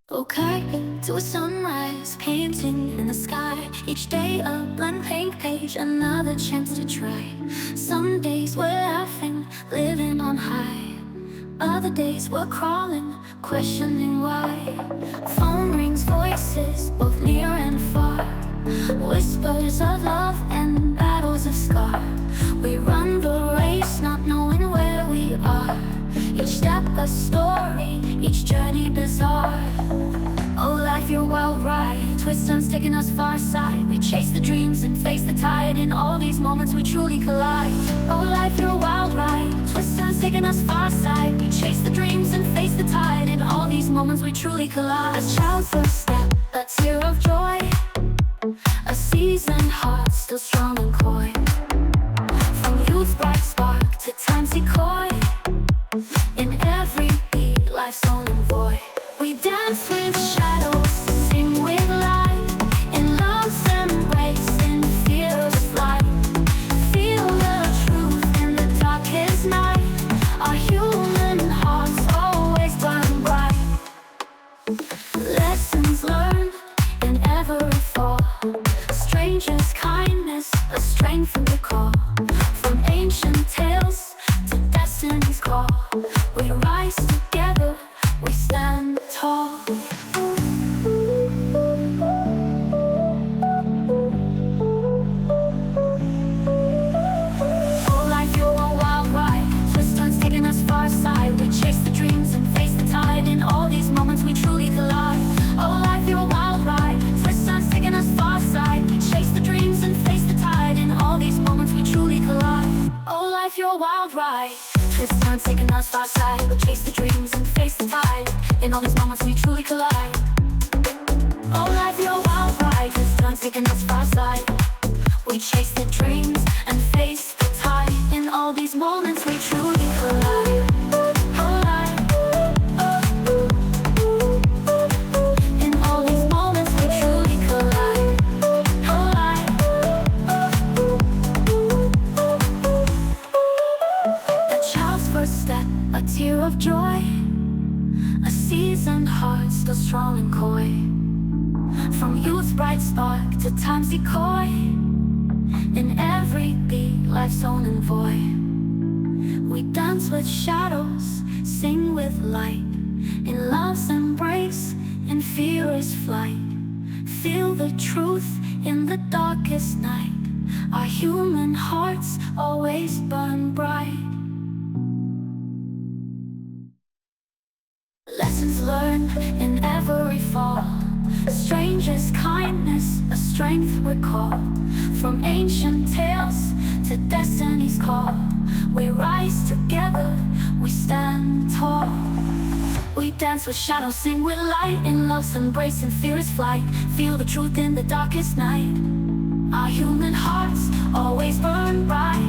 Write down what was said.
Okay, to a sunrise, painting in the sky. Each day a blank paint page, another chance to try. Some days we're laughing, living on high. Other days we're crawling, questioning why. Phone rings, voices, both near and far. Whispers of love and battles of scar. We run the race, not knowing where we are. Each step a story, each journey bizarre. Oh life, your wild ride, twists turns taking us far side. We chase the dreams and face the tide. In all these moments we truly collide. Oh life, your wild ride, twists turns taking us far side. We chase the dreams and face the tide. In all these moments we truly collide. A child's first step, a tear of joy. A seasoned heart, still strong and coy. From youth's bright spark to time's decoy. In every beat, life's own void. We dance with shadows, sing with light. In love's embrace, in fear's flight. Feel the truth in the darkest night. Our human hearts always burn bright. Lessons learned in every fall. Strangers' kindness, a strength we recall. From ancient tales to destiny's call. We rise together, we stand tall. Oh life, you're a wild ride, twists turns taking us far side. We chase the dreams and face the tide. In all these moments we truly collide. Oh life, you're a wild ride, twists turns taking us far side. We chase the dreams and face the tide. In all these moments we truly collide. Oh life, you're a wild ride, twists turns taking us far side. We chase the dreams and face the tide. In all these moments we truly collide. Oh life, you're a wild ride, twists turns taking us far side. We chase the dreams and face the tide. In all these moments we truly collide. Oh life, in all these moments we truly collide. Oh life, a child's first step, a tear of joy. A seasoned heart, still strong and coy. From youth's bright spark to time's decoy. In every beat, life's own envoy. We dance with shadows, sing with light. In love's embrace, in fear's flight. Feel the truth in the darkest night. Our human hearts always burn bright. Lessons learned in every fall. Strangers' kindness, a strength we call. From ancient tales to destiny's call. We rise together, we stand tall. We dance with shadows, sing with light. In love's embrace and fear's flight. Feel the truth in the darkest night. Our human hearts always burn bright.